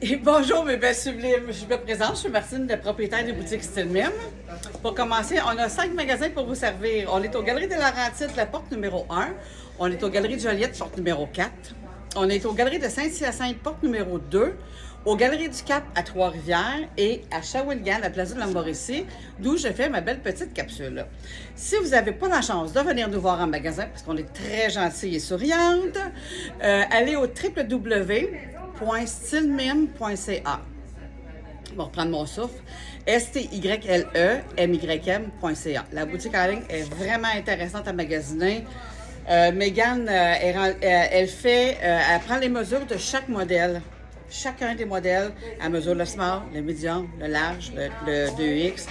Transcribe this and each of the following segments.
Et bonjour mes belles sublimes, je me présente, je suis Martine, la propriétaire des boutiques Style Mime. Pour commencer, on a 5 magasins pour vous servir. On est aux Galeries de Laurentides, la porte numéro 1. On est aux Galeries de Joliette, porte numéro 4. On est aux Galeries de Saint-Hyacinthe, porte numéro 2. Aux Galeries du Cap à Trois-Rivières et à Shawinigan, à Plaza de la Mauricie, d'où je fais ma belle petite capsule. Si vous n'avez pas la chance de venir nous voir en magasin, parce qu'on est très gentille et souriante, allez au www.stylemime.ca. Je vais reprendre mon souffle. STYLEMYM.ca. La boutique en ligne est vraiment intéressante à magasiner. Mégane, elle prend les mesures de chaque modèle. Chacun des modèles, elle mesure le small, le medium, le large, le 2X,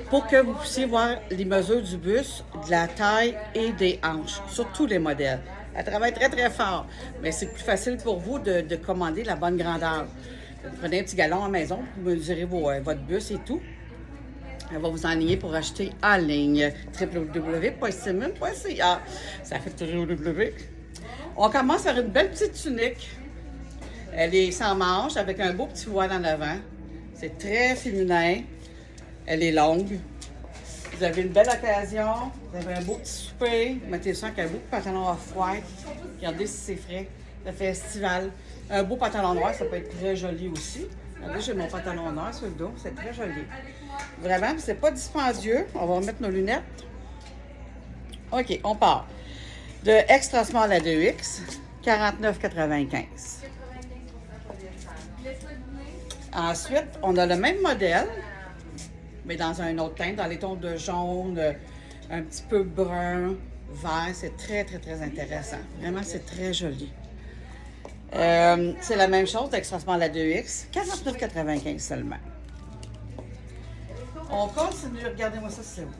pour que vous puissiez voir les mesures du buste, de la taille et des hanches, sur tous les modèles. Elle travaille très, très fort, mais c'est plus facile pour vous de commander la bonne grandeur. Vous prenez un petit galon à la maison, vous mesurez votre buste et tout. Elle va vous enligner pour acheter en ligne. www.stylemime.ca. Ça fait toujours www. On commence par une belle petite tunique. Elle est sans manche, avec un beau petit voile en avant. C'est très féminin. Elle est longue. Vous avez une belle occasion. Vous avez un beau petit souper. Mettez ça avec un beau pantalon off-white. Regardez si c'est frais. Ça fait estival. Un beau pantalon noir, ça peut être très joli aussi. Regardez, j'ai mon pantalon noir sur le dos. C'est très joli. Vraiment, c'est pas dispendieux. On va remettre nos lunettes. OK, on part. De extra small à 2X, 49,95. Ensuite, on a le même modèle, mais dans un autre teint, dans les tons de jaune, un petit peu brun, vert. C'est très, très, très intéressant. Vraiment, c'est très joli. C'est la même chose, d'extra small à 2X, 49,95 seulement. On continue, regardez-moi ça, c'est beau.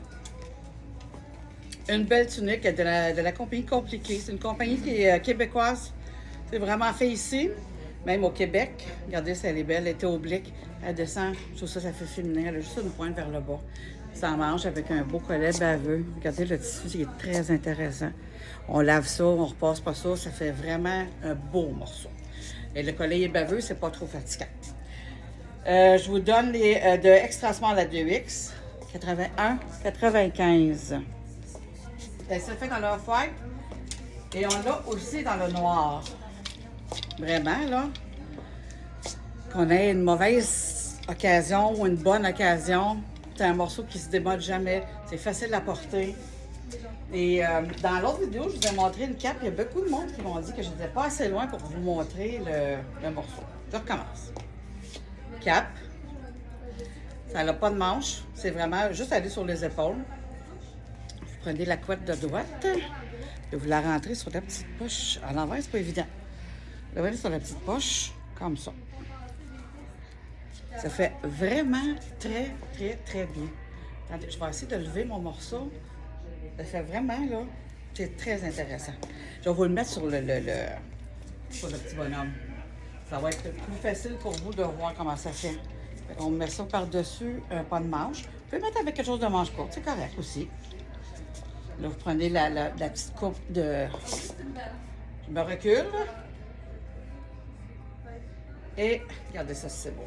Une belle tunique de la compagnie Compliquée. C'est une compagnie qui est québécoise. C'est vraiment fait ici. Même au Québec, regardez si elle est belle, elle était oblique, elle descend, je trouve ça fait féminin, elle a juste une pointe vers le bas. Ça en mange avec un beau collet baveux. Regardez le tissu, il est très intéressant. On lave ça, on repasse pas ça, ça fait vraiment un beau morceau. Et le collet est baveux, c'est pas trop fatigant. Je vous donne de extra small à 2X, 81,95. Elle se fait dans le off-white et on l'a aussi dans le noir. Vraiment, là, qu'on ait une mauvaise occasion ou une bonne occasion, c'est un morceau qui se démode jamais. C'est facile à porter. Et dans l'autre vidéo, je vous ai montré une cape. Il y a beaucoup de monde qui m'ont dit que je n'étais pas assez loin pour vous montrer le morceau. Je recommence. Cape. Ça n'a pas de manche. C'est vraiment juste aller sur les épaules. Vous prenez la couette de droite et vous la rentrez sur la petite poche. À l'envers, c'est pas évident. Vous allez sur la petite poche, comme ça. Ça fait vraiment très, très, très bien. Attendez, je vais essayer de lever mon morceau. Ça fait vraiment, là, c'est très intéressant. Je vais vous le mettre sur le petit bonhomme. Ça va être plus facile pour vous de voir comment ça fait. On met ça par-dessus, pas de manche. Vous pouvez mettre avec quelque chose de manche courte, c'est correct aussi. Là, vous prenez la petite coupe de... Je me recule. Et regardez ça, c'est beau.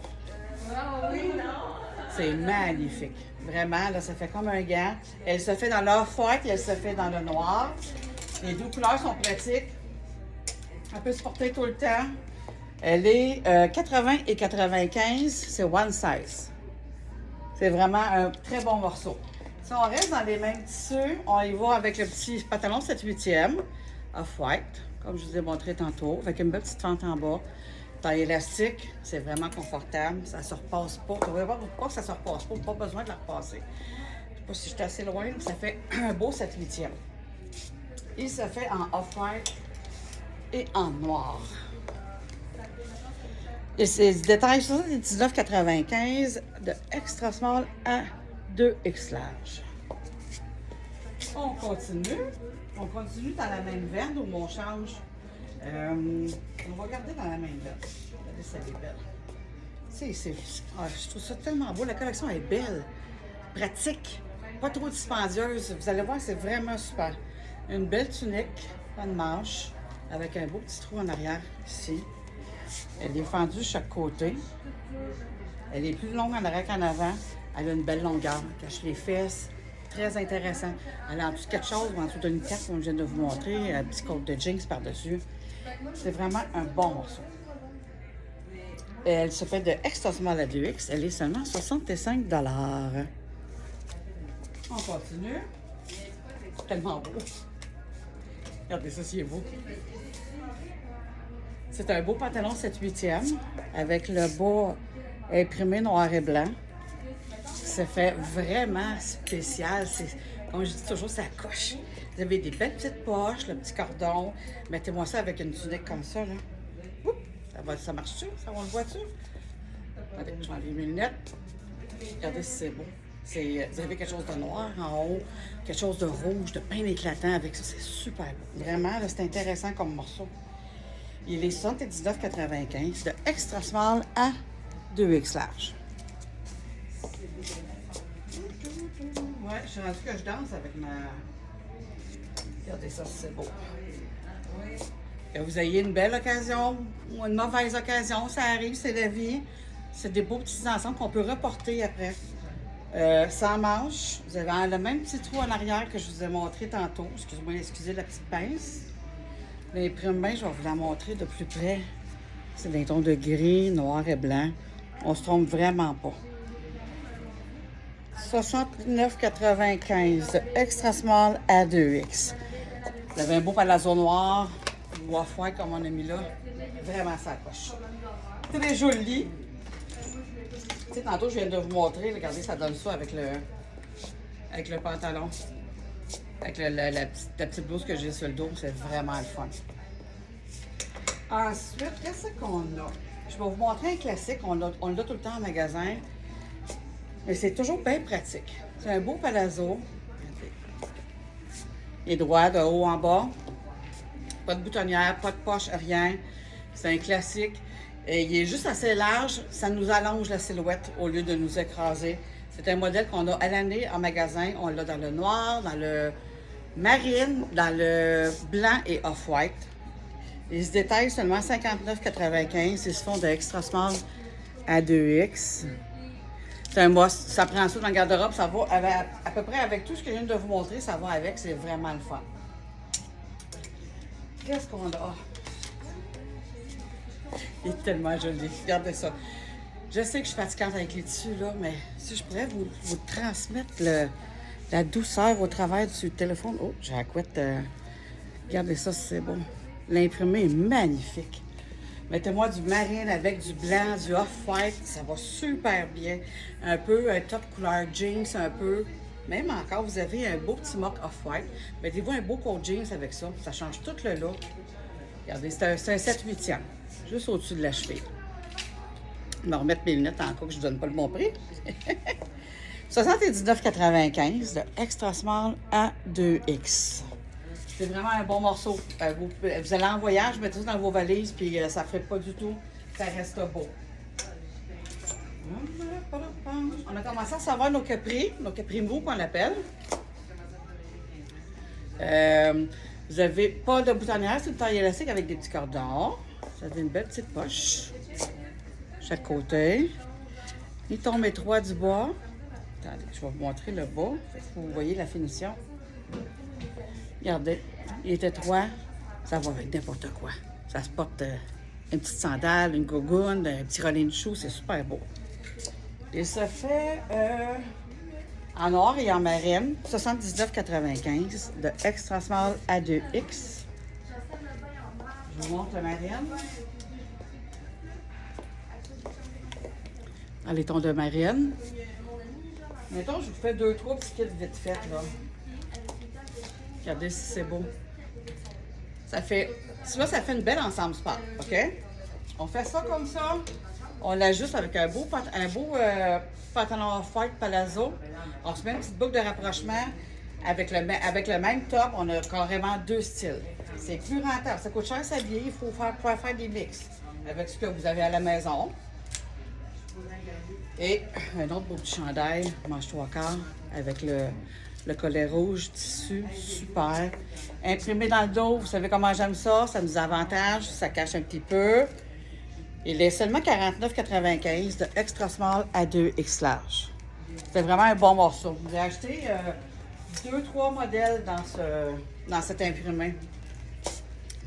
C'est magnifique. Vraiment, là, ça fait comme un gant. Elle se fait dans l'off-white et elle se fait dans le noir. Les deux couleurs sont pratiques. Elle peut se porter tout le temps. Elle est 80 et 95, c'est one size. C'est vraiment un très bon morceau. Si on reste dans les mêmes tissus, on y va avec le petit pantalon 7/8e, off-white, comme je vous ai montré tantôt, avec une belle petite fente en bas. Taille élastique, c'est vraiment confortable, ça ne se repasse pas. Vous allez voir pourquoi ça ne se repasse pas, pas besoin de la repasser. Je ne sais pas si je suis assez loin, mais ça fait un beau 7/8e. Il se fait en off-white et en noir. Et c'est du détail 19,95 de extra small à 2X large. On continue. On continue dans la même veine où on change. On va regarder dans la même veine. Regardez, ça est belle. Je trouve ça tellement beau. La collection est belle, pratique, pas trop dispendieuse. Vous allez voir, c'est vraiment super. Une belle tunique, pas de manche, avec un beau petit trou en arrière ici. Elle est fendue de chaque côté. Elle est plus longue en arrière qu'en avant. Elle a une belle longueur. Elle cache les fesses. Très intéressant. Elle a en dessous de quelque chose ou en dessous d'une carte, comme je viens de vous montrer. Un petit côte de jeans par-dessus. C'est vraiment un bon morceau. Elle se fait de extra small à 2X. Elle est seulement 65 $. On continue. C'est tellement beau. Regardez ça, c'est beau. C'est un beau pantalon 7/8e avec le bas imprimé noir et blanc. Ça fait vraiment spécial. Comme je dis toujours, ça coche. Vous avez des belles petites poches, le petit cordon. Mettez-moi ça avec une tunique comme ça, là. Oups, ça marche-tu? Ça, on le voit-tu? Attendez, je vais enlever mes lunettes. Regardez si c'est beau. Vous avez quelque chose de noir en haut, quelque chose de rouge, de bien éclatant avec ça. C'est super beau. Vraiment, là, c'est intéressant comme morceau. Il est 79,95 de extra small à 2X large. Ouais, je suis rendue que je danse avec ma... Regardez ça, c'est beau. Que vous ayez une belle occasion ou une mauvaise occasion, ça arrive, c'est la vie. C'est des beaux petits ensembles qu'on peut reporter après. Sans manches, vous avez le même petit trou en arrière que je vous ai montré tantôt. Excusez-moi, excusez la petite pince. L'imprimé, je vais vous la montrer de plus près. C'est des tons de gris, noir et blanc. On se trompe vraiment pas. 69,95 de extra small à 2X. Vous avez un beau palazzo noir ou off-white comme on a mis là. Vraiment, ça coche. Très joli. Tu sais, tantôt, je viens de vous montrer. Regardez, ça donne ça avec le pantalon. Avec la petite blouse que j'ai sur le dos. C'est vraiment le fun. Ensuite, qu'est-ce qu'on a? Je vais vous montrer un classique. On l'a tout le temps en magasin. Mais c'est toujours bien pratique. C'est un beau palazzo. Il est droit de haut en bas. Pas de boutonnière, pas de poche, rien. C'est un classique. Et il est juste assez large. Ça nous allonge la silhouette au lieu de nous écraser. C'est un modèle qu'on a à l'année en magasin. On l'a dans le noir, dans le marine, dans le blanc et off-white. Il se détaille seulement 59,95. Ils se font de extra small à 2X. C'est un must. Ça prend ça dans le garde-robe. Ça va à peu près avec tout ce que je viens de vous montrer. Ça va avec. C'est vraiment le fun. Qu'est-ce qu'on a? Il est tellement joli. Regardez ça. Je sais que je suis fatigante avec les tissus, là, mais si je pourrais vous transmettre la douceur au travers du téléphone. Oh, j'ai la couette. Regardez ça, c'est beau. L'imprimé est magnifique. Mettez-moi du marine avec du blanc, du off-white. Ça va super bien. Un peu un top couleur jeans, un peu. Même encore, vous avez un beau petit mock off-white. Mettez-vous un beau coat jeans avec ça. Ça change tout le look. Regardez, c'est un 7/8e. Juste au-dessus de la cheville. Je vais remettre mes lunettes en cas que je ne donne pas le bon prix. 79,95 de extra small à 2X. C'est vraiment un bon morceau. Vous allez en voyage, mettez ça dans vos valises, puis ça ne ferait pas du tout. Ça reste beau. On a commencé à savoir nos capris mous qu'on l'appelle. Vous n'avez pas de boutonnière, c'est une taille élastique avec des petits cordons. Vous avez une belle petite poche. Chaque côté. Les tons étroits du bas. Attendez, je vais vous montrer le bas. Vous voyez la finition. Regardez, il est étroit. Ça va avec n'importe quoi. Ça se porte une petite sandale, une gogoune, un petit relais de chou. C'est super beau. Et ça fait en noir et en marine, 79,95 de extra small à 2X. Je vous montre le marine. Dans les tons de marine. Mettons, je vous fais 2-3 petits kits vite fait, là. Regardez si c'est beau. Ça fait... Là, ça fait une belle ensemble sport, OK? On fait ça comme ça. On l'ajuste avec un beau pantalon off-white palazzo. On se met une petite boucle de rapprochement. Avec le même top, on a carrément 2 styles. C'est plus rentable. Ça coûte cher à s'habiller. Il faut pouvoir faire des mix avec ce que vous avez à la maison. Et un autre beau petit chandail, manche 3/4, avec le collet rouge, tissu, super. Imprimé dans le dos, vous savez comment j'aime ça, ça nous avantage, ça cache un petit peu. Il est seulement 49,95 de extra small à 2X large. C'est vraiment un bon morceau. J'ai acheté 2-3 modèles dans cet imprimé.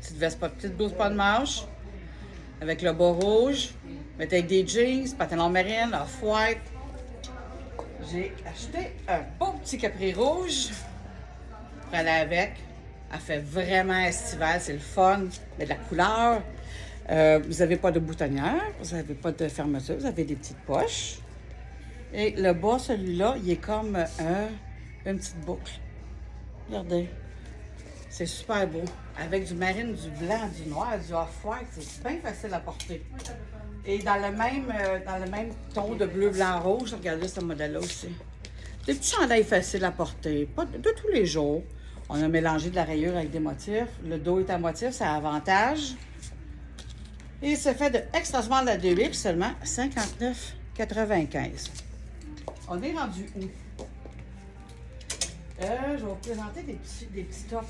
Petite blouse pas de manche, avec le bas rouge, mais avec des jeans, pantalon marine, off-white. J'ai acheté un beau petit capri rouge pour aller avec. Elle fait vraiment estival, c'est le fun, mais de la couleur. Vous n'avez pas de boutonnière, vous n'avez pas de fermeture, vous avez des petites poches. Et le bas, celui-là, il est comme une petite boucle. Regardez. C'est super beau. Avec du marine, du blanc, du noir, du off-white, c'est bien facile à porter. Et dans le même ton de bleu, blanc, rouge, regardez ce modèle-là aussi. Des petits chandails faciles à porter, pas de tous les jours. On a mélangé de la rayure avec des motifs. Le dos est à motif, c'est un avantage. Et c'est fait de extra small à 2X, seulement 59,95. On est rendu où? Je vais vous présenter des petits tops.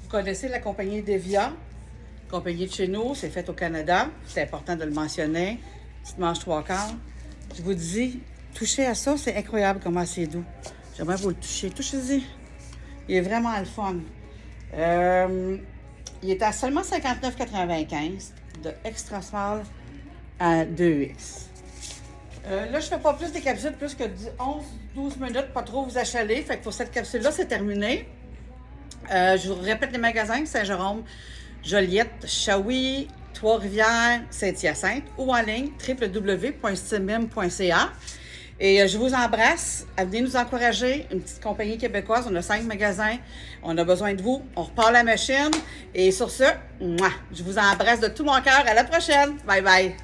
Vous connaissez la compagnie Devia, compagnie de chez nous, c'est fait au Canada. C'est important de le mentionner. Petite manche 3/4. Je vous dis, touchez à ça, c'est incroyable comment c'est doux. J'aimerais vous le toucher. Touchez-y. Il est vraiment le fun. Il est à seulement 59,95 de extra small à 2X. Là, je ne fais pas plus des capsules, plus que 11-12 minutes, pas trop vous achaler. Fait que pour cette capsule-là, c'est terminé. Je vous répète les magasins: Saint-Jérôme, Joliette, Shawi, Trois-Rivières, Saint-Hyacinthe ou en ligne www.stimim.ca. Et je vous embrasse. Venez nous encourager. Une petite compagnie québécoise. On a 5 magasins. On a besoin de vous. On repart la machine. Et sur ce, je vous embrasse de tout mon cœur. À la prochaine. Bye bye.